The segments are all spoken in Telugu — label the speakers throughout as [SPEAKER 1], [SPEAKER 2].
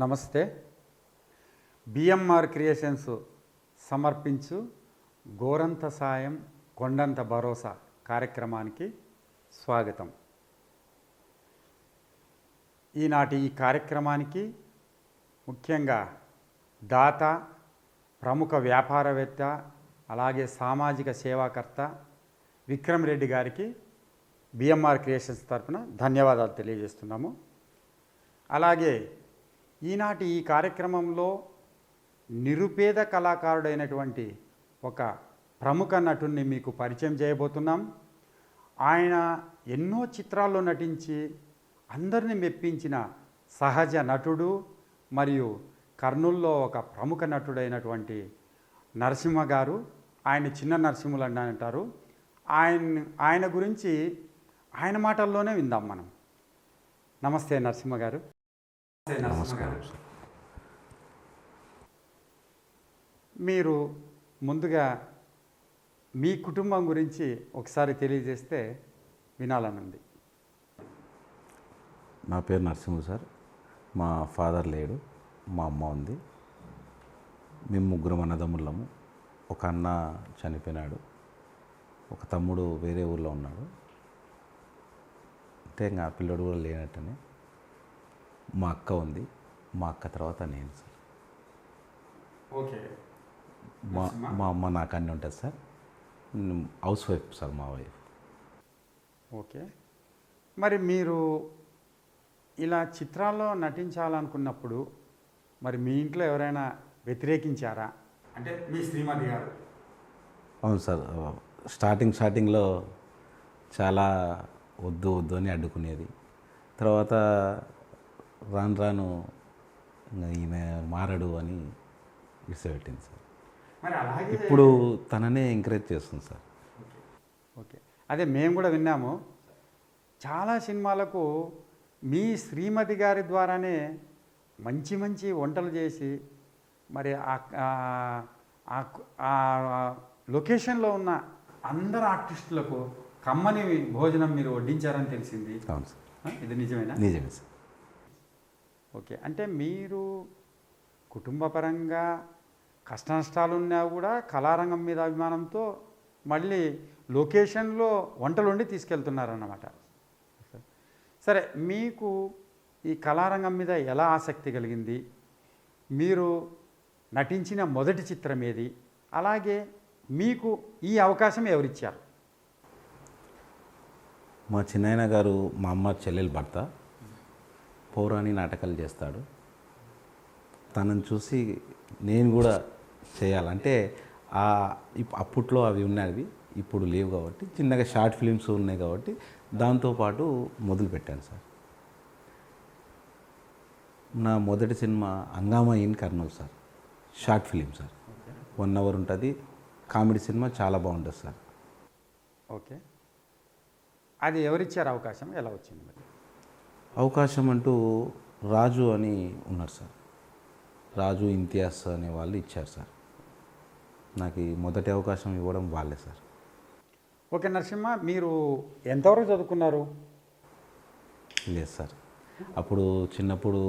[SPEAKER 1] నమస్తే. బిఎంఆర్ క్రియేషన్స్ సమర్పించు గోరంత సాయం కొండంత భరోసా కార్యక్రమానికి స్వాగతం. ఈనాటి ఈ కార్యక్రమానికి ముఖ్యంగా దాత, ప్రముఖ వ్యాపారవేత్త, అలాగే సామాజిక సేవాకర్త విక్రమ్ రెడ్డి గారికి బిఎంఆర్ క్రియేషన్స్ తరఫున ధన్యవాదాలు తెలియజేస్తున్నాము. అలాగే ఈనాటి ఈ కార్యక్రమంలో నిరుపేద కళాకారుడైనటువంటి ఒక ప్రముఖ నటుడిని మీకు పరిచయం చేయబోతున్నాం. ఆయన ఎన్నో చిత్రాల్లో నటించి అందరిని మెప్పించిన సహజ నటుడు మరియు కర్నూల్లో ఒక ప్రముఖ నటుడైనటువంటి నరసింహ గారు. ఆయన చిన్న నరసింహులు అని అంటారు. ఆయన గురించి ఆయన మాటల్లోనే విందాం మనం. నమస్తే నరసింహ గారు.
[SPEAKER 2] నమస్కారం.
[SPEAKER 1] మీరు ముందుగా మీ కుటుంబం గురించి ఒకసారి తెలియజేస్తే వినాలనుంది.
[SPEAKER 2] నా పేరు నరసింహ సార్. మా ఫాదర్ లేడు, మా అమ్మ ఉంది. మేము ముగ్గురం అన్నదమ్ముళ్ళము. ఒక అన్న చనిపోయినాడు, ఒక తమ్ముడు వేరే ఊళ్ళో ఉన్నాడు. అంటే ఇంకా పిల్లడు కూడా లేనట్టనే. మా అక్క ఉంది. మా అక్క తర్వాత నేను సార్.
[SPEAKER 1] ఓకే.
[SPEAKER 2] మా అమ్మ నాకు అన్నీ ఉంటుంది సార్. హౌస్ వైఫ్ సార్, మా వైఫ్.
[SPEAKER 1] ఓకే. మరి మీరు ఇలా చిత్రాల్లో నటించాలనుకున్నప్పుడు మరి మీ ఇంట్లో ఎవరైనా వ్యతిరేకించారా? అంటే మీ శ్రీమతి గారు.
[SPEAKER 2] అవును సార్. స్టార్టింగ్లో చాలా వద్దు వద్దు అని అడ్డుకునేది. తర్వాత రాను ఈయన మారడు అని విడిచిపెట్టింది సార్.
[SPEAKER 1] మరి అలాగే
[SPEAKER 2] ఇప్పుడు తననే ఎంకరేజ్ చేస్తుంది సార్.
[SPEAKER 1] ఓకే. అదే మేము కూడా విన్నాము. చాలా సినిమాలకు మీ శ్రీమతి గారి ద్వారానే మంచి మంచి వంటలు చేసి మరి ఆ లొకేషన్లో ఉన్న అందరు ఆర్టిస్టులకు కమ్మని భోజనం మీరు వడ్డించారని తెలిసింది.
[SPEAKER 2] అవును సార్.
[SPEAKER 1] ఇది నిజమేనా?
[SPEAKER 2] నిజమే సార్.
[SPEAKER 1] ఓకే. అంటే మీరు కుటుంబపరంగా కష్ట నష్టాలు ఉన్నా కూడా కళారంగం మీద అభిమానంతో మళ్ళీ లొకేషన్లో వంటలు వండి తీసుకెళ్తున్నారన్నమాట. సరే, మీకు ఈ కళారంగం మీద ఎలా ఆసక్తి కలిగింది? మీరు నటించిన మొదటి చిత్రం ఏది? అలాగే మీకు ఈ అవకాశం ఎవరిచ్చారు?
[SPEAKER 2] మా చిన్నాయన గారు మా అమ్మ చెల్లెలు భర్త పౌరాణి నాటకాలు చేస్తాడు. తనను చూసి నేను కూడా చేయాలంటే అప్పట్లో అవి ఉన్నవి, ఇప్పుడు లేవు కాబట్టి చిన్నగా షార్ట్ ఫిలిమ్స్ ఉన్నాయి కాబట్టి దాంతోపాటు మొదలుపెట్టాను సార్. నా మొదటి సినిమా హంగామా in Kurnool sir. Short film sir. 1 hour ఉంటుంది. కామెడీ సినిమా చాలా బాగుంటుంది సార్.
[SPEAKER 1] ఓకే. అది ఎవరిచ్చారు అవకాశం? ఎలా వచ్చింది మరి?
[SPEAKER 2] అవకాశం అంటూ రాజు అని ఉన్నారు సార్. రాజు, ఇంతియాజ్ అనే వాళ్ళు ఇచ్చారు సార్. నాకు ఈ మొదటి అవకాశం ఇవ్వడం వాళ్ళే సార్.
[SPEAKER 1] ఓకే నరసింహ, మీరు ఎంతవరకు చదువుకున్నారు?
[SPEAKER 2] లేదు సార్. అప్పుడు చిన్నప్పుడు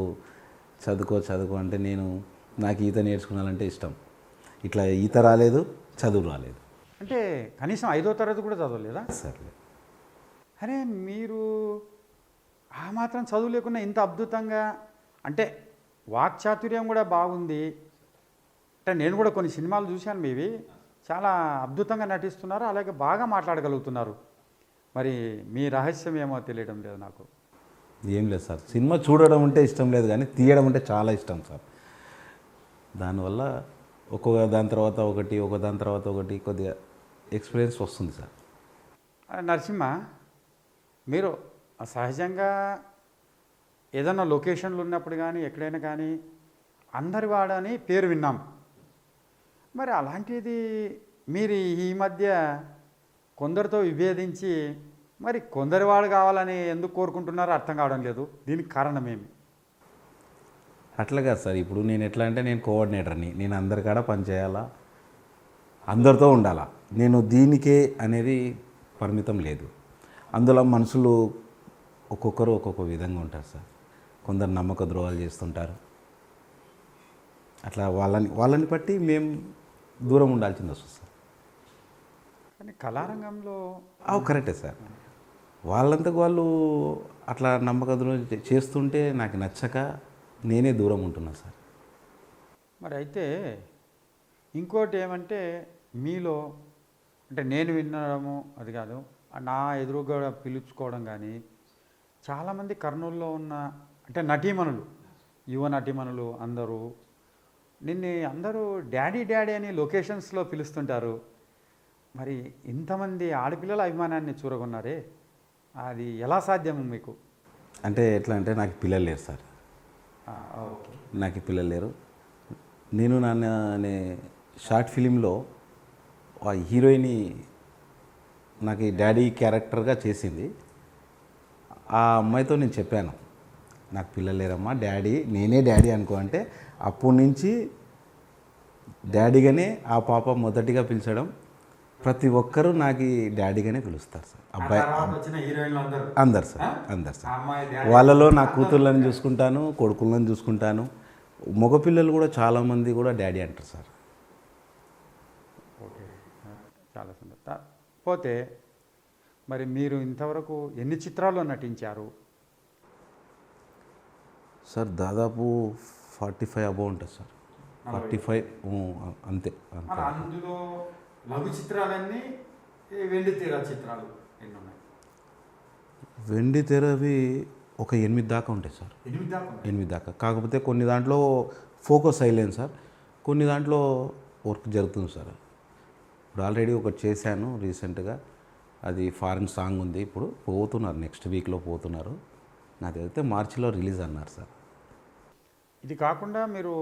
[SPEAKER 2] చదువుకో అంటే నాకు ఈత నేర్చుకున్నానంటే ఇష్టం. ఇట్లా ఈత రాలేదు, చదువు రాలేదు.
[SPEAKER 1] అంటే కనీసం 5వ తరగతి కూడా చదవలేదా?
[SPEAKER 2] సార్.
[SPEAKER 1] అరే, మీరు ఆ మాత్రం చదువు లేకుండా ఇంత అద్భుతంగా, అంటే వాక్చాతుర్యం కూడా బాగుంది. అంటే నేను కూడా కొన్ని సినిమాలు చూశాను మీవి. చాలా అద్భుతంగా నటిస్తున్నారు, అలాగే బాగా మాట్లాడగలుగుతున్నారు. మరి మీ రహస్యం ఏమో తెలియడం లేదు నాకు.
[SPEAKER 2] ఏం లేదు సార్. సినిమా చూడడం అంటే ఇష్టం లేదు, కానీ తీయడం అంటే చాలా ఇష్టం సార్. దానివల్ల ఒక్కొక్క దాని తర్వాత ఒకటి కొద్దిగా ఎక్స్పీరియన్స్ వస్తుంది సార్.
[SPEAKER 1] నరసింహ, మీరు సహజంగా ఏదన్నా లొకేషన్లు ఉన్నప్పుడు కానీ ఎక్కడైనా కానీ అందరి వాడని పేరు విన్నాం. మరి అలాంటిది మీరు ఈ మధ్య కొందరితో విభేదించి మరి కొందరి వాడు కావాలని ఎందుకు కోరుకుంటున్నారో అర్థం కావడం లేదు. దీనికి కారణం ఏమి?
[SPEAKER 2] అట్లా కాదు సార్. ఇప్పుడు నేను ఎట్లా అంటే నేను కోఆర్డినేటర్ని. నేను అందరికాడ పనిచేయాలా, అందరితో ఉండాలా. నేను దీనికే అనేది పరిమితం లేదు. అందులో మనుషులు ఒక్కొక్కరు ఒక్కొక్క విధంగా ఉంటారు సార్. కొందరు నమ్మక ద్రోహాలు చేస్తుంటారు, అట్లా వాళ్ళని బట్టి మేము దూరం ఉండాల్సింది వస్తుంది సార్.
[SPEAKER 1] కానీ కళారంగంలో
[SPEAKER 2] కరెక్టే సార్. వాళ్ళంతకు వాళ్ళు అట్లా నమ్మకద్రోహం చేస్తుంటే నాకు నచ్చక నేనే దూరం ఉంటున్నా సార్.
[SPEAKER 1] మరి అయితే ఇంకోటి ఏమంటే మీలో అంటే నేను వినడము అది కాదు, నా ఎదురుగా పిలుచుకోవడం కానీ చాలామంది కర్నూలులో ఉన్న అంటే నటీమణులు, యువ నటీమణులు అందరూ అందరూ డాడీ డాడీ అని లొకేషన్స్లో పిలుస్తుంటారు. మరి ఇంతమంది ఆడపిల్లల అభిమానాన్ని చూరగొన్నారే, అది ఎలా సాధ్యం మీకు?
[SPEAKER 2] అంటే ఎట్లా అంటే నాకు పిల్లలు లేరు సార్.
[SPEAKER 1] ఓకే.
[SPEAKER 2] నాకు పిల్లలు లేరు. నేను నాన్న అనే షార్ట్ ఫిలింలో ఆ హీరోయిన్ నాకు ఈ డాడీ క్యారెక్టర్గా చేసింది. ఆ అమ్మాయితో నేను చెప్పాను, నాకు పిల్లలు లేరమ్మా, నేనే డాడీ అనుకో అంటే అప్పటి నుంచి డాడీగానే ఆ పాప మొదటిగా పిలిచడం. ప్రతి ఒక్కరూ నాకు డాడీగానే పిలుస్తారు సార్. అబ్బాయి అందరు సార్. వాళ్ళలో నా కూతుర్లను చూసుకుంటాను, కొడుకులను చూసుకుంటాను. మగపిల్లలు కూడా చాలామంది కూడా డాడీ అంటారు సార్.
[SPEAKER 1] ఓకే, చాలా సందర్భం. పోతే మరి మీరు ఇంతవరకు ఎన్ని చిత్రాల్లో నటించారు?
[SPEAKER 2] సార్ దాదాపు 45 అబౌవ్ ఉంటుంది సార్. 45 అంతే.
[SPEAKER 1] అందులో లఘు చిత్రాలన్నీ వెండి తెర చిత్రాలు ఎన్ని ఉన్నాయి?
[SPEAKER 2] వెండి తెరవి ఒక 8 దాకా ఉంటాయి సార్. 8 దాకా. కాకపోతే కొన్ని దాంట్లో ఫోకస్ అయ్యలేను సార్, కొన్ని దాంట్లో వర్క్ జరుగుతుంది సార్. ఇప్పుడు ఆల్రెడీ ఒకటి చేశాను రీసెంట్గా, అది ఫారిన్ సాంగ్ ఉంది. ఇప్పుడు పోతున్నారు, నెక్స్ట్ వీక్లో పోతున్నారు. నాదైతే మార్చిలో రిలీజ్ అన్నారు సార్.
[SPEAKER 1] ఇది కాకుండా మీరు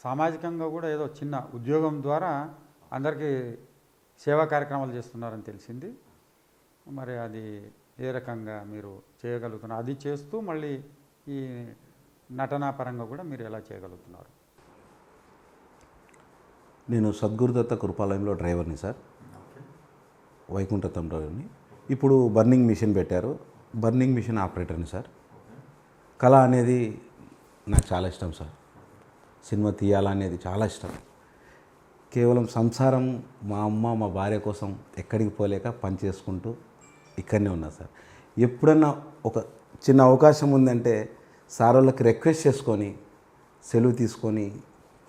[SPEAKER 1] సామాజికంగా కూడా ఏదో చిన్న ఉద్యోగం ద్వారా అందరికీ సేవా కార్యక్రమాలు చేస్తున్నారని తెలిసింది. మరి అది ఏ రకంగా మీరు చేయగలుగుతున్నారు? అది చేస్తూ మళ్ళీ ఈ నటనా పరంగా కూడా మీరు ఎలా చేయగలుగుతున్నారు?
[SPEAKER 2] నేను సద్గురుదత్త కృపాలయంలో డ్రైవర్ని సార్, వైకుంఠతం డ్రైవర్ని. ఇప్పుడు బర్నింగ్ మిషన్ పెట్టారు, బర్నింగ్ మిషన్ ఆపరేటర్ని సార్. కళ అనేది నాకు చాలా ఇష్టం సార్. సినిమా తీయాలనేది చాలా ఇష్టం. కేవలం సంసారం, మా అమ్మ మా భార్య కోసం ఎక్కడికి పోలేక పని చేసుకుంటూ ఇక్కడనే ఉన్నా సార్. ఎప్పుడన్నా ఒక చిన్న అవకాశం ఉందంటే సార్ వాళ్ళకి రిక్వెస్ట్ చేసుకొని సెలవు తీసుకొని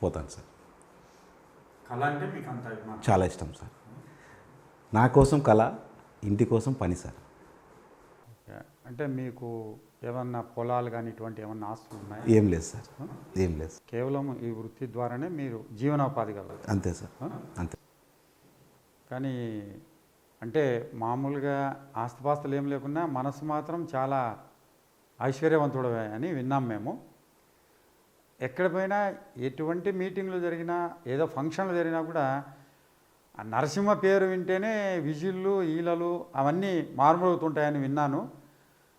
[SPEAKER 2] పోతాను సార్.
[SPEAKER 1] కళ అంటే మీకు అంత అభిమానం?
[SPEAKER 2] చాలా ఇష్టం సార్. నా కోసం కళ, ఇంటి కోసం పని సార్.
[SPEAKER 1] అంటే మీకు ఏమన్నా పొలాలు కానీ ఇటువంటి ఏమన్నా ఆస్తులు ఉన్నాయి?
[SPEAKER 2] ఏం లేదు సార్, ఏం లేదు.
[SPEAKER 1] కేవలం ఈ వృత్తి ద్వారానే మీరు జీవనోపాధి కలదు?
[SPEAKER 2] అంతే సార్, అంతే.
[SPEAKER 1] కానీ అంటే మామూలుగా ఆస్తిపాస్తులు ఏం లేకున్నా మనసు మాత్రం చాలా ఐశ్వర్యవంతుడవే అని విన్నాం మేము. ఎక్కడ పోయినా ఎటువంటి మీటింగ్లు జరిగినా, ఏదో ఫంక్షన్లు జరిగినా కూడా ఆ నరసింహ పేరు వింటేనే విజిల్లు ఈలలు అవన్నీ మారుమోగుతుంటాయని విన్నాను.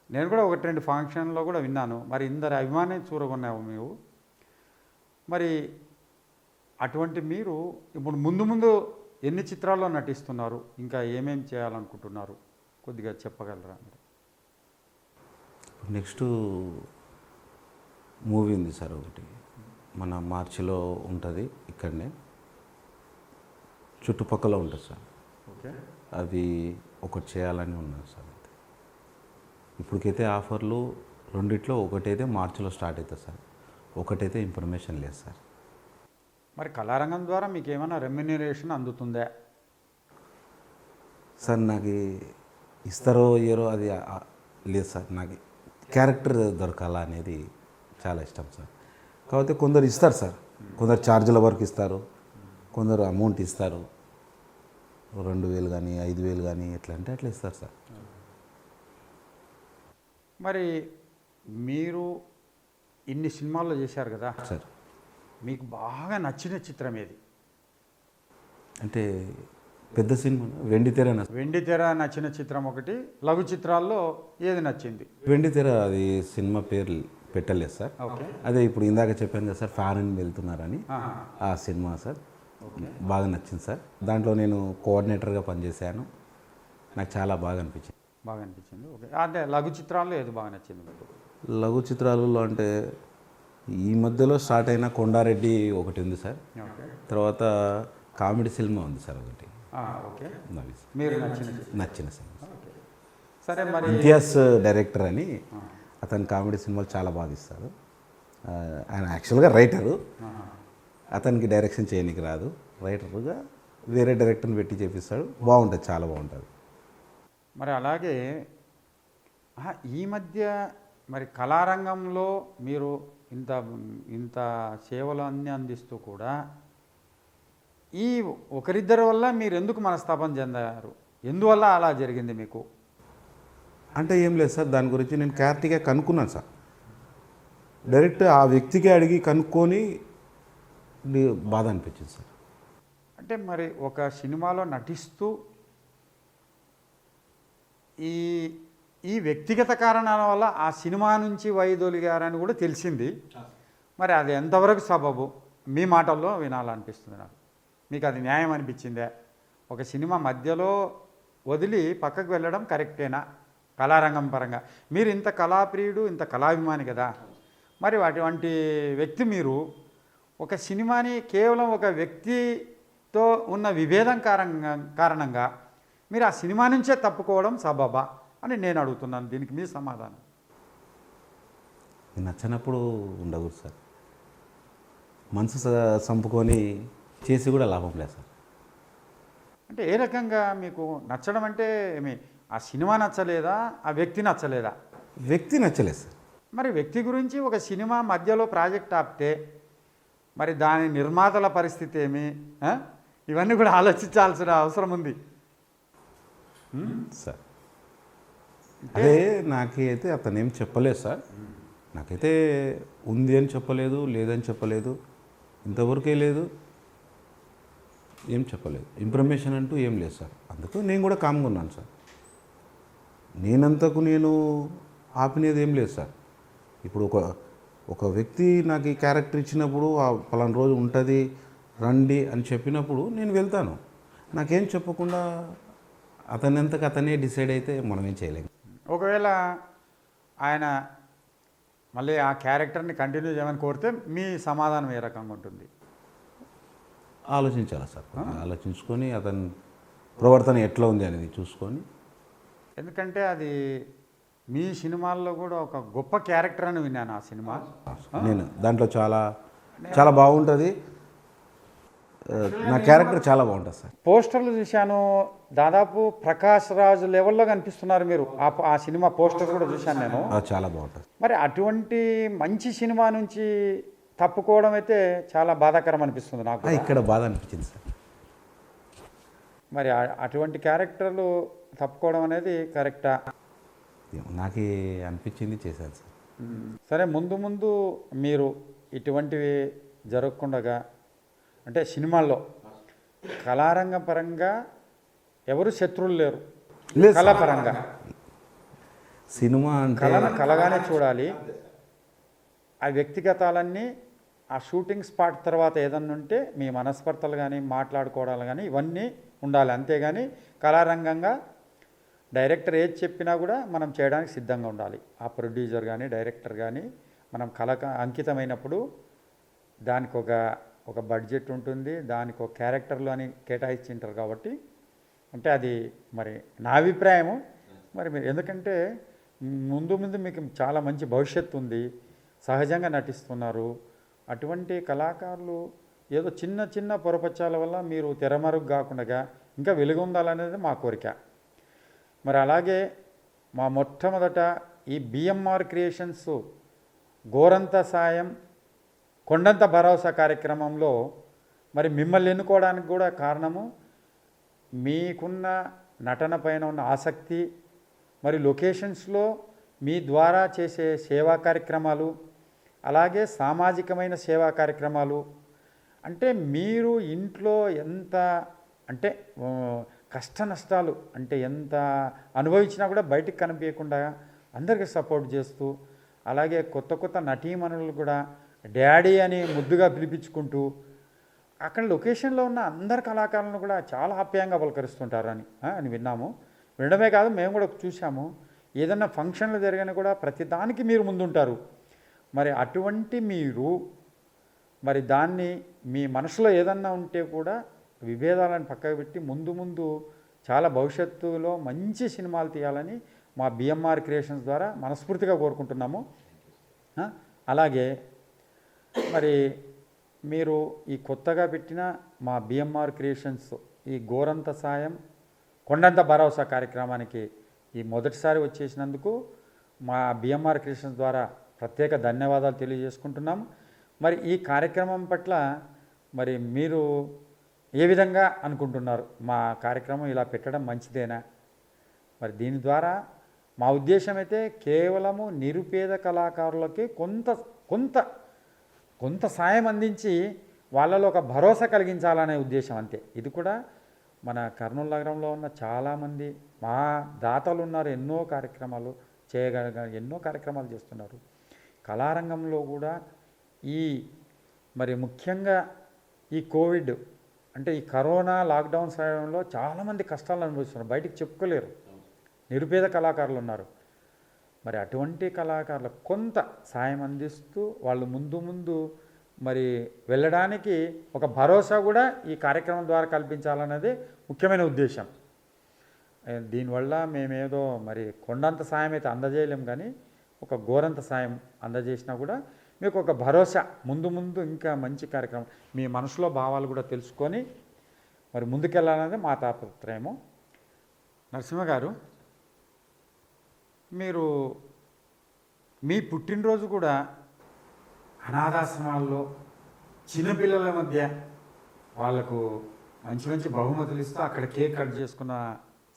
[SPEAKER 1] నేను కూడా 1-2 ఫంక్షన్లో కూడా విన్నాను. మరి ఇందరి అభిమానం చూరగొన్నావు మేము. మరి అటువంటి మీరు ఇప్పుడు ముందు ఎన్ని చిత్రాల్లో నటిస్తున్నారు? ఇంకా ఏమేమి చేయాలనుకుంటున్నారు? కొద్దిగా చెప్పగలరా?
[SPEAKER 2] నెక్స్ట్ మూవీ ఉంది సార్ ఒకటి, మన మార్చిలో ఉంటుంది. ఇక్కడనే చుట్టుపక్కల ఉంటుంది సార్.
[SPEAKER 1] ఓకే.
[SPEAKER 2] అది ఒకటి చేయాలని ఉన్నాను సార్. ఇప్పటికైతే ఆఫర్లు రెండిట్లో ఒకటైతే మార్చిలో స్టార్ట్ అవుతుంది సార్, ఒకటైతే ఇన్ఫర్మేషన్ లేదు సార్.
[SPEAKER 1] మరి కళారంగం ద్వారా మీకు ఏమైనా రెమ్యునరేషన్ అందుతుందా
[SPEAKER 2] సార్? నాకు ఇస్తారో ఇయ్యరో అది లేదు సార్. నాకు క్యారెక్టర్ దొరకాలా అనేది చాలా ఇష్టం సార్. కాకపోతే కొందరు ఇస్తారు సార్, కొందరు ఛార్జీల వరకు ఇస్తారు, కొందరు అమౌంట్ ఇస్తారు, 2000 కానీ 5000 కానీ ఎట్లా అంటే అట్లా ఇస్తారు సార్.
[SPEAKER 1] మరి మీరు ఇన్ని సినిమాల్లో చేశారు కదా
[SPEAKER 2] సార్,
[SPEAKER 1] మీకు బాగా నచ్చిన చిత్రం ఏది?
[SPEAKER 2] అంటే పెద్ద సినిమా వెండితెర.
[SPEAKER 1] వెండితెర నచ్చిన చిత్రం ఒకటి, లఘు చిత్రాల్లో ఏది నచ్చింది?
[SPEAKER 2] వెండితెర అది సినిమా పేరు పెట్టలేదు సార్.
[SPEAKER 1] ఓకే.
[SPEAKER 2] అదే ఇప్పుడు ఇందాక చెప్పాను కదా సార్, ఫారెన్ వెళ్తున్నారని, ఆ సినిమా సార్ బాగా నచ్చింది సార్. దాంట్లో నేను కోఆర్డినేటర్గా పనిచేశాను, నాకు చాలా బాగా అనిపించింది.
[SPEAKER 1] బాగా అనిపించింది. ఓకే. అంటే లఘు చిత్రాల్లో ఏది బాగా నచ్చింది మీకు?
[SPEAKER 2] లఘు చిత్రాలలో అంటే ఈ మధ్యలో స్టార్ట్ అయిన కొండారెడ్డి ఒకటి ఉంది సార్.
[SPEAKER 1] ఓకే
[SPEAKER 2] తర్వాత కామెడీ సినిమా ఉంది సార్ ఒకటి.
[SPEAKER 1] ఓకే
[SPEAKER 2] నవి సార్.
[SPEAKER 1] మీరు
[SPEAKER 2] నచ్చిన సినిమా.
[SPEAKER 1] ఓకే సరే మరి
[SPEAKER 2] ఇంతియాజ్ డైరెక్టర్ అని, అతను కామెడీ సినిమాలు చాలా బాగా ఇస్తాడు. ఆయన యాక్చువల్గా రైటరు, అతనికి డైరెక్షన్ చేయడానికి రాదు. రైటర్గా వేరే డైరెక్టర్ని పెట్టి చేపిస్తాడు. బాగుంటుంది, చాలా బాగుంటుంది.
[SPEAKER 1] మరి అలాగే ఈ మధ్య మరి కళారంగంలో మీరు ఇంత ఇంత సేవలు అన్నీ అందిస్తూ కూడా ఈ ఒకరిద్దరి వల్ల మీరు ఎందుకు మనస్తాపం చెందారు? ఎందువల్ల అలా జరిగింది మీకు?
[SPEAKER 2] అంటే ఏం లేదు సార్, దాని గురించి నేను క్లారిటీగా కనుక్కున్నాను సార్. డైరెక్ట్ ఆ వ్యక్తికి అడిగి కనుక్కొని బాధ అనిపించింది సార్.
[SPEAKER 1] అంటే మరి ఒక సినిమాలో నటిస్తూ ఈ ఈ వ్యక్తిగత కారణాల వల్ల ఆ సినిమా నుంచి వైదొలిగారని కూడా తెలిసింది. మరి అది ఎంతవరకు సబబు మీ మాటల్లో వినాలనిపిస్తుంది నాకు. మీకు అది న్యాయం అనిపించిందే? ఒక సినిమా మధ్యలో వదిలి పక్కకు వెళ్ళడం కరెక్టేనా కళారంగం పరంగా? మీరు ఇంత కళాప్రియుడు, ఇంత కళాభిమాని కదా, మరి అటువంటి వ్యక్తి మీరు ఒక సినిమాని కేవలం ఒక వ్యక్తితో ఉన్న విభేదం కారణంగా మీరు ఆ సినిమా నుంచే తప్పుకోవడం సబబా అని నేను అడుగుతున్నాను. దీనికి మీ సమాధానం?
[SPEAKER 2] నచ్చినప్పుడు ఉండకూడదు సార్. మనసు చంపుకొని చేసి కూడా లాభం లేదు సార్.
[SPEAKER 1] అంటే ఏ రకంగా మీకు నచ్చడం అంటే ఆ సినిమా నచ్చలేదా, ఆ వ్యక్తి నచ్చలేదా?
[SPEAKER 2] వ్యక్తి నచ్చలేదు సార్.
[SPEAKER 1] మరి వ్యక్తి గురించి ఒక సినిమా మధ్యలో ప్రాజెక్ట్ ఆపితే మరి దాని నిర్మాతల పరిస్థితి ఏమి? ఇవన్నీ కూడా ఆలోచించాల్సిన అవసరం ఉంది
[SPEAKER 2] సార్. అదే నాకైతే అతను ఏం చెప్పలేదు సార్. నాకైతే ఉంది అని చెప్పలేదు, లేదని చెప్పలేదు, ఇంతవరకే లేదు, ఏం చెప్పలేదు. ఇన్ఫర్మేషన్ అంటూ ఏం లేదు సార్. అందుకు నేను కూడా కామ్గా ఉన్నాను సార్. నేనంతకు నేను ఆపినది ఏం లేదు సార్. ఇప్పుడు ఒక వ్యక్తి నాకు ఈ క్యారెక్టర్ ఇచ్చినప్పుడు పలానా రోజు ఉంటుంది రండి అని చెప్పినప్పుడు నేను వెళ్తాను. నాకేం చెప్పకుండా అతనంతకు అతనే డిసైడ్ అయితే మనం ఏం చేయలేము.
[SPEAKER 1] ఒకవేళ ఆయన మళ్ళీ ఆ క్యారెక్టర్ని కంటిన్యూ చేయమని కోరితే మీ సమాధానం ఏ రకంగా ఉంటుంది?
[SPEAKER 2] ఆలోచించాలి సార్. ఆలోచించుకొని అతని ప్రవర్తన ఎట్లా ఉంది అనేది చూసుకొని.
[SPEAKER 1] ఎందుకంటే అది మీ సినిమాల్లో కూడా ఒక గొప్ప క్యారెక్టర్ అని విన్నాను ఆ సినిమా.
[SPEAKER 2] నేను దాంట్లో చాలా చాలా బాగుంటుంది. నా క్యారెక్టర్ చాలా బాగుంటుంది సార్.
[SPEAKER 1] పోస్టర్లు చూశాను, దాదాపు ప్రకాష్ రాజు లెవెల్లో కనిపిస్తున్నారు మీరు. ఆ సినిమా పోస్టర్ కూడా చూశాను నేను.
[SPEAKER 2] చాలా బాగుంటుంది.
[SPEAKER 1] మరి అటువంటి మంచి సినిమా నుంచి తప్పుకోవడం అయితే చాలా బాధాకరం అనిపిస్తుంది నాకు.
[SPEAKER 2] ఇక్కడ బాధ అనిపించింది సార్.
[SPEAKER 1] మరి అటువంటి క్యారెక్టర్లు తప్పుకోవడం అనేది కరెక్టా?
[SPEAKER 2] నాకు అనిపించింది చేశాను సార్.
[SPEAKER 1] సరే, ముందు ముందు మీరు ఇటువంటివి జరగకుండా అంటే సినిమాల్లో కళారంగ పరంగా ఎవరు శత్రువులు లేరు, కళాపరంగా
[SPEAKER 2] సినిమా అంటే
[SPEAKER 1] కళను కళగానే చూడాలి. ఆ వ్యక్తిగతాలన్నీ ఆ షూటింగ్ స్పాట్ తర్వాత ఏదన్నా ఉంటే మీ మనస్పర్ధలు కానీ మాట్లాడుకోవడాలు కానీ ఇవన్నీ ఉండాలి. అంతేగాని కళారంగంగా డైరెక్టర్ ఏది చెప్పినా కూడా మనం చేయడానికి సిద్ధంగా ఉండాలి. ఆ ప్రొడ్యూసర్ కానీ డైరెక్టర్ కానీ మనం కళకు అంకితమైనప్పుడు దానికి ఒక బడ్జెట్ ఉంటుంది, దానికి ఒక క్యారెక్టర్లు అని కేటాయించింటారు. కాబట్టి అంటే అది మరి నా అభిప్రాయము. మరి మీరు ఎందుకంటే ముందు మీకు చాలా మంచి భవిష్యత్తు ఉంది, సహజంగా నటిస్తున్నారు. అటువంటి కళాకారులు ఏదో చిన్న చిన్న పొరపచ్చాల వల్ల మీరు తెరమరుగు కాకుండా ఇంకా వెలుగొందాలనేది మా కోరిక. మరి అలాగే మా మొట్టమొదట ఈ బిఎంఆర్ క్రియేషన్స్ గోరంత సాయం కొండంత భరోసా కార్యక్రమంలో మరి మిమ్మల్ని ఎన్నుకోవడానికి కూడా కారణము మీకున్న నటన పైన ఉన్న ఆసక్తి, మరి లొకేషన్స్లో మీ ద్వారా చేసే సేవా కార్యక్రమాలు, అలాగే సామాజికమైన సేవా కార్యక్రమాలు. అంటే మీరు ఇంట్లో ఎంత అంటే కష్ట నష్టాలు అంటే ఎంత అనుభవించినా కూడా బయటికి కనిపించకుండా అందరికీ సపోర్ట్ చేస్తూ, అలాగే కొత్త కొత్త నటీమణులు కూడా డాడీ అని ముద్దుగా పిలిపించుకుంటూ అక్కడ లొకేషన్లో ఉన్న అందరు కళాకారులను కూడా చాలా ఆప్యాయంగా పలకరిస్తుంటారు అని విన్నాము. వినడమే కాదు, మేము కూడా చూసాము. ఏదన్నా ఫంక్షన్లు జరిగినా కూడా ప్రతి దానికి మీరు ముందుంటారు. మరి అటువంటి మీరు మరి దాన్ని మీ మనసులో ఏదన్నా ఉంటే కూడా విభేదాలను పక్కకు పెట్టి ముందు ముందు చాలా భవిష్యత్తులో మంచి సినిమాలు తీయాలని మా బిఎంఆర్ క్రియేషన్స్ ద్వారా మనస్ఫూర్తిగా కోరుకుంటున్నాము. అలాగే మరి మీరు ఈ కొత్తగా పెట్టిన మా బిఎంఆర్ క్రియేషన్స్ ఈ గోరంత సాయం కొండంత భరోసా కార్యక్రమానికి ఈ మొదటిసారి వచ్చేసినందుకు మా బిఎంఆర్ క్రియేషన్స్ ద్వారా ప్రత్యేక ధన్యవాదాలు తెలియజేసుకుంటున్నాము. మరి ఈ కార్యక్రమం పట్ల మరి మీరు ఏ విధంగా అనుకుంటున్నారు? మా కార్యక్రమం ఇలా పెట్టడం మంచిదేనా? మరి దీని ద్వారా మా ఉద్దేశం అయితే కేవలము నిరుపేద కళాకారులకి కొంత సాయం అందించి వాళ్ళలో ఒక భరోసా కలిగించాలనే ఉద్దేశం అంతే. ఇది కూడా మన కర్నూలు నగరంలో ఉన్న చాలామంది మా దాతలు ఉన్నారు, ఎన్నో కార్యక్రమాలు ఎన్నో కార్యక్రమాలు చేస్తున్నారు. కళారంగంలో కూడా మరి ముఖ్యంగా ఈ కోవిడ్ అంటే ఈ కరోనా లాక్డౌన్ సమయంలో చాలామంది కష్టాలు అనుభవిస్తున్నారు, బయటికి చెప్పుకోలేరు. నిరుపేద కళాకారులు ఉన్నారు. మరి అటువంటి కళాకారులకు కొంత సాయం అందిస్తూ వాళ్ళు ముందు మరి వెళ్ళడానికి ఒక భరోసా కూడా ఈ కార్యక్రమం ద్వారా కల్పించాలన్నది ముఖ్యమైన ఉద్దేశం. దీనివల్ల మేమేదో మరి కొండంత సాయం అయితే అందజేయలేం, కానీ ఒక గోరంత సాయం అందజేసినా కూడా మీకు ఒక భరోసా ముందు ఇంకా మంచి కార్యక్రమం మీ మనసులో భావాలు కూడా తెలుసుకొని మరి ముందుకెళ్ళాలనేది మా తాపత్రయము. నరసింహ గారు, మీరు మీ పుట్టినరోజు కూడా అనాథాశ్రమాల్లో చిన్నపిల్లల మధ్య వాళ్లకు మంచి బహుమతులు ఇస్తూ అక్కడ కేక్ కట్ చేసుకున్న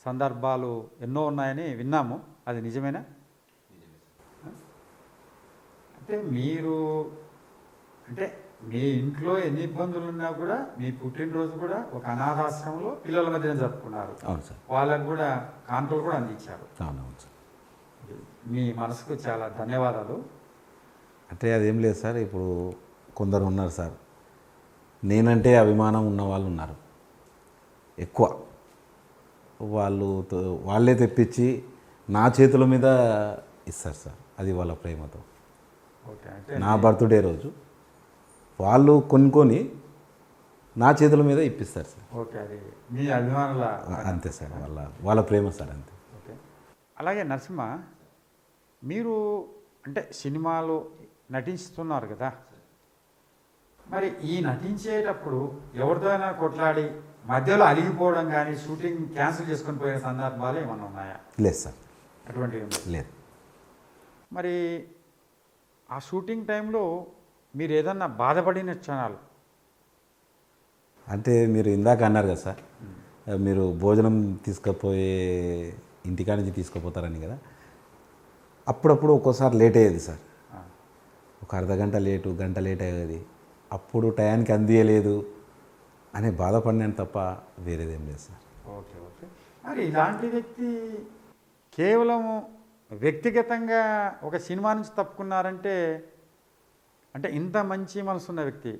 [SPEAKER 1] సందర్భాలు ఎన్నో ఉన్నాయని విన్నాము. అది నిజమేనా? అంటే మీరు అంటే మీ ఇంట్లో ఎన్ని ఇబ్బందులు ఉన్నా కూడా మీ పుట్టినరోజు కూడా ఒక అనాథాశ్రమంలో పిల్లల మధ్యన జరుపుకున్నారు.
[SPEAKER 2] అవును సార్.
[SPEAKER 1] వాళ్ళకు కూడా కానుకలు కూడా అందించారు.
[SPEAKER 2] అవునవును సార్.
[SPEAKER 1] మీ మనసుకు చాలా ధన్యవాదాలు.
[SPEAKER 2] అంటే అదేం లేదు సార్, ఇప్పుడు కొందరు ఉన్నారు సార్, నేనంటే అభిమానం ఉన్న వాళ్ళు ఉన్నారు ఎక్కువ. వాళ్ళే తెప్పించి నా చేతుల మీద ఇస్తారు సార్, అది వాళ్ళ ప్రేమతో. నా బర్త్డే రోజు వాళ్ళు కొనుక్కొని నా చేతుల మీద ఇప్పిస్తారు సార్.
[SPEAKER 1] ఓకే, అది మీ అభిమానుల
[SPEAKER 2] అంతే సార్, వాళ్ళ ప్రేమ సార్, అంతే.
[SPEAKER 1] ఓకే. అలాగే నరసింహ, మీరు అంటే సినిమాలు నటిస్తున్నారు కదా, మరి ఈ నటించేటప్పుడు ఎవరితోనైనా కొట్లాడి మధ్యలో అలిగిపోవడం కానీ షూటింగ్ క్యాన్సిల్ చేసుకొని పోయిన సందర్భాలు ఏమైనా ఉన్నాయా?
[SPEAKER 2] లేదు సార్,
[SPEAKER 1] అటువంటివి
[SPEAKER 2] లేదు.
[SPEAKER 1] మరి ఆ షూటింగ్ టైంలో మీరు ఏదన్నా బాధపడిన క్షణాలు?
[SPEAKER 2] అంటే మీరు ఇందాక అన్నారు కదా సార్, మీరు భోజనం తీసుకుపోయే ఇంటికా నుంచి తీసుకుపోతారని కదా, అప్పుడప్పుడు ఒక్కోసారి లేట్ అయ్యేది సార్. ఒక అర్ధగంట లేటు, గంట లేట్ అయ్యేది. అప్పుడు టయానికి అందియలేదు అనే బాధపడినాను తప్ప వేరేదేం లేదు సార్.
[SPEAKER 1] ఓకే. మరి ఇలాంటి వ్యక్తి కేవలం వ్యక్తిగతంగా ఒక సినిమా నుంచి తప్పుకున్నారంటే, అంటే ఇంత మంచి మనసున్న వ్యక్తి,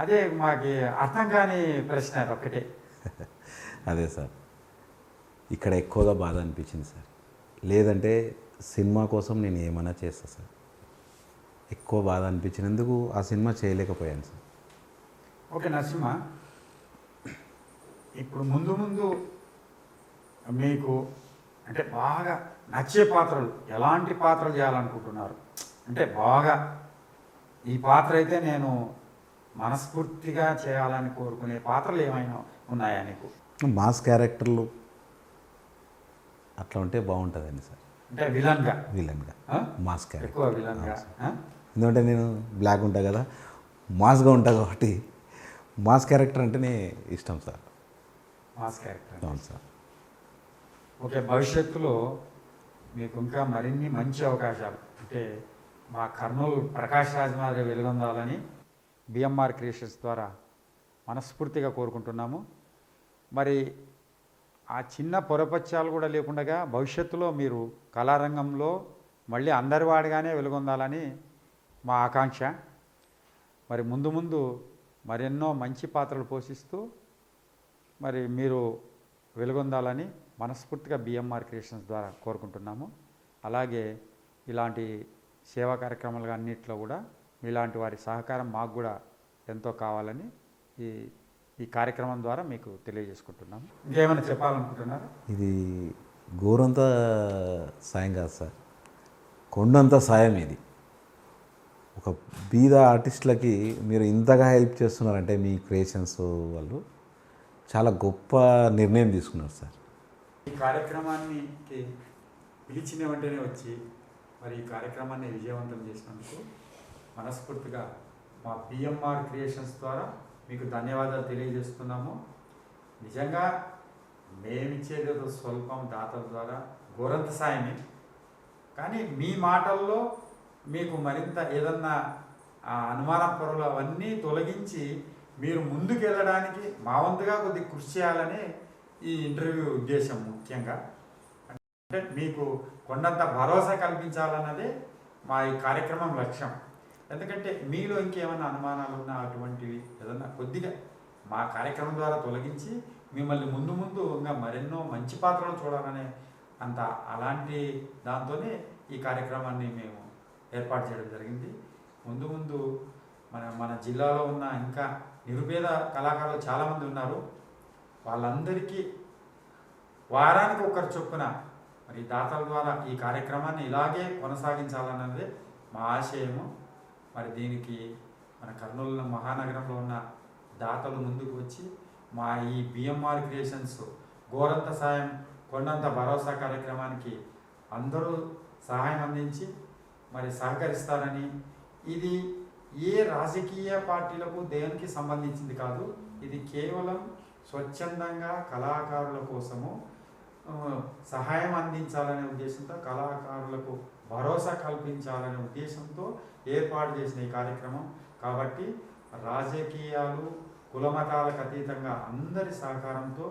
[SPEAKER 1] అదే మాకు అర్థం కాని ప్రశ్న ఒక్కటే.
[SPEAKER 2] అదే సార్, ఇక్కడ ఎక్కువగా బాధ అనిపించింది సార్. లేదంటే సినిమా కోసం నేను ఏమైనా చేస్తా సార్. ఎక్కువ బాధ అనిపించినందుకు ఆ సినిమా చేయలేకపోయాను సార్.
[SPEAKER 1] ఓకే నరసింహ, ఇప్పుడు ముందు మీకు అంటే బాగా నచ్చే పాత్రలు, ఎలాంటి పాత్రలు చేయాలనుకుంటున్నారు? అంటే బాగా ఈ పాత్ర అయితే నేను మనస్ఫూర్తిగా చేయాలని కోరుకునే పాత్రలు ఏమైనా ఉన్నాయా నీకు?
[SPEAKER 2] మాస్ క్యారెక్టర్లు అట్లా ఉంటే బాగుంటుందండి సార్.
[SPEAKER 1] అంటే విలన్గా
[SPEAKER 2] మాస్ క్యారెక్టర్
[SPEAKER 1] ఎక్కువ విలన్గా.
[SPEAKER 2] ఎందుకంటే నేను బ్లాక్ ఉంటా కదా, మాస్గా ఉంటా కాబట్టి మాస్ క్యారెక్టర్ అంటేనే ఇష్టం సార్.
[SPEAKER 1] Mass character.
[SPEAKER 2] అవును సార్.
[SPEAKER 1] ఓకే, భవిష్యత్తులో మీకు ఇంకా మరిన్ని మంచి అవకాశాలు అంటే మా కర్నూలు ప్రకాష్ రాజ్ మాదిరి వెలుగొందాలని బిఎంఆర్ క్రియేషన్స్ ద్వారా మనస్ఫూర్తిగా కోరుకుంటున్నాము. మరి ఆ చిన్న పొరపత్యాలు కూడా లేకుండా భవిష్యత్తులో మీరు కళారంగంలో మళ్ళీ అందరివాడిగానే వెలుగొందాలని మా ఆకాంక్ష. మరి ముందు మరెన్నో మంచి పాత్రలు పోషిస్తూ మరి మీరు వెలుగొందాలని మనస్ఫూర్తిగా బిఎంఆర్ క్రియేషన్స్ ద్వారా కోరుకుంటున్నాము. అలాగే ఇలాంటి సేవా కార్యక్రమాలు అన్నింటిలో కూడా మీలాంటి వారి సహకారం మాకు కూడా ఎంతో కావాలని ఈ కార్యక్రమం ద్వారా మీకు తెలియజేసుకుంటున్నాం. ఇంకేమైనా చెప్పాలనుకుంటున్నారా?
[SPEAKER 2] ఇది గోరంత సాయం కాదు సార్, కొండంత సాయం ఇది. ఒక బీద ఆర్టిస్టులకి మీరు ఇంతగా హెల్ప్ చేస్తున్నారంటే మీ క్రియేషన్స్ వాళ్ళు చాలా గొప్ప నిర్ణయం తీసుకున్నారు సార్.
[SPEAKER 1] ఈ కార్యక్రమాన్ని పిలిచిన వెంటనే వచ్చి మరి ఈ కార్యక్రమాన్ని విజయవంతం చేసినందుకు మనస్ఫూర్తిగా మా పిఎంఆర్ క్రియేషన్స్ ద్వారా మీకు ధన్యవాదాలు తెలియజేస్తున్నాము. నిజంగా మేమిచ్చేది స్వల్పం దాతల ద్వారా గోరంత సాయమే, కానీ మీ మాటల్లో మీకు మరింత ఏదన్నా అనుమాన పొరలు అవన్నీ తొలగించి మీరు ముందుకు వెళ్ళడానికి మా వంతుగా కొద్దిగా కృషి చేయాలని ఈ ఇంటర్వ్యూ ఉద్దేశం. ముఖ్యంగా అంటే మీకు కొండంత భరోసా కల్పించాలన్నదే మా ఈ కార్యక్రమం లక్ష్యం. ఎందుకంటే మీలో ఇంకేమైనా అనుమానాలు ఉన్నా అటువంటివి ఏదన్నా కొద్దిగా మా కార్యక్రమం ద్వారా తొలగించి మిమ్మల్ని ముందు ఇంకా మరెన్నో మంచి పాత్రలు చూడాలనే అలాంటి దాంతోనే ఈ కార్యక్రమాన్ని మేము ఏర్పాటు చేయడం జరిగింది. ముందు మన జిల్లాలో ఉన్న ఇంకా నిరుపేద కళాకారులు చాలామంది ఉన్నారు. వాళ్ళందరికీ వారానికి ఒకరు చొప్పున మరి దాతల ద్వారా ఈ కార్యక్రమాన్ని ఇలాగే కొనసాగించాలన్నదే మా ఆశయము. మరి దీనికి మన కర్నూలు మహానగరంలో ఉన్న దాతలు ముందుకు వచ్చి మా ఈ బిఎంఆర్ క్రియేషన్స్ గోరంత సాయం కొండంత భరోసా కార్యక్రమానికి అందరూ సహాయం అందించి మరి సహకరిస్తారని, ఇది ఏ రాజకీయ పార్టీలకు దేనికి సంబంధించింది కాదు, ఇది కేవలం స్వచ్ఛందంగా కళాకారుల కోసము సహాయం అందించాలనే ఉద్దేశంతో, కళాకారులకు భరోసా కల్పించాలనే ఉద్దేశంతో ఏర్పాటు చేసిన ఈ కార్యక్రమం. కాబట్టి రాజకీయాలు కులమతాలకు అతీతంగా అందరి సహకారంతో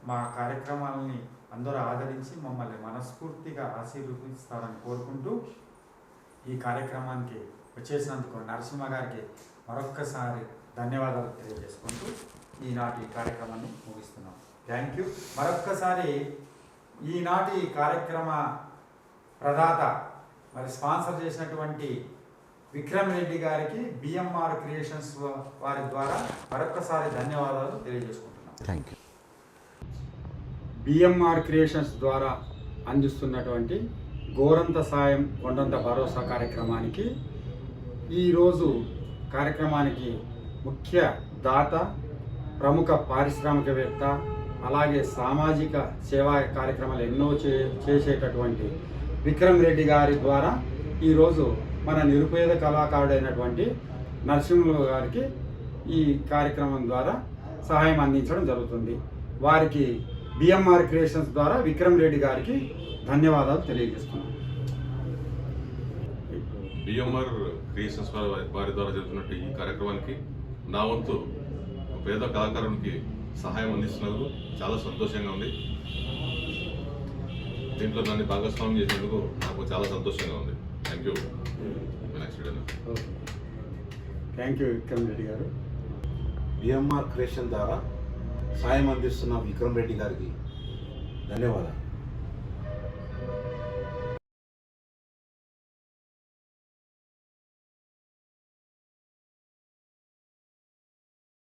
[SPEAKER 1] మా కార్యక్రమాలని అందరూ ఆదరించి మమ్మల్ని మనస్ఫూర్తిగా ఆశీర్వదిస్తారని కోరుకుంటూ ఈ కార్యక్రమానికి వచ్చేసినందుకు నరసింహ గారికి మరొక్కసారి ధన్యవాదాలు తెలియజేసుకుంటూ ఈనాటి కార్యక్రమాన్ని ముగిస్తున్నాం. Thank you. మరొక్కసారి ఈనాటి కార్యక్రమ ప్రదాత మరి స్పాన్సర్ చేసినటువంటి విక్రమ్ రెడ్డి గారికి బిఎంఆర్ క్రియేషన్స్ వారి ద్వారా మరొక్కసారి ధన్యవాదాలు తెలియజేసుకుంటున్నాం.
[SPEAKER 2] Thank you.
[SPEAKER 1] బిఎంఆర్ క్రియేషన్స్ ద్వారా అందిస్తున్నటువంటి గోరంత సాయం కొండంత భరోసా కార్యక్రమానికి ఈరోజు కార్యక్రమానికి ముఖ్య దాత, ప్రముఖ పారిశ్రామికవేత్త, అలాగే సామాజిక సేవా కార్యక్రమాలు ఎన్నో చేసేటటువంటి విక్రమ్ రెడ్డి గారి ద్వారా ఈరోజు మన నిరుపేద కళాకారుడైనటువంటి నరసింహ గారికి ఈ కార్యక్రమం ద్వారా సహాయం అందించడం జరుగుతుంది. వారికి బిఎంఆర్ క్రియేషన్స్ ద్వారా విక్రమ్ రెడ్డి గారికి ధన్యవాదాలు తెలియజేస్తున్నాను.
[SPEAKER 3] బిఎంఆర్ క్రియేషన్స్ వారి ద్వారా జరుగుతున్నట్టు ఈ కార్యక్రమానికి నా వంతు పేద కళాకారునికి సహాయం అందిస్తున్నందుకు చాలా సంతోషంగా ఉంది. దీంట్లో నన్ను భాగస్వామ్యం చేసినందుకు నాకు చాలా సంతోషంగా ఉంది. Thank you.
[SPEAKER 1] Thank you Vikram Reddy garu.
[SPEAKER 2] BMR creation ద్వారా సాయం అందిస్తున్న విక్రమ్ రెడ్డి గారికి ధన్యవాదాలు.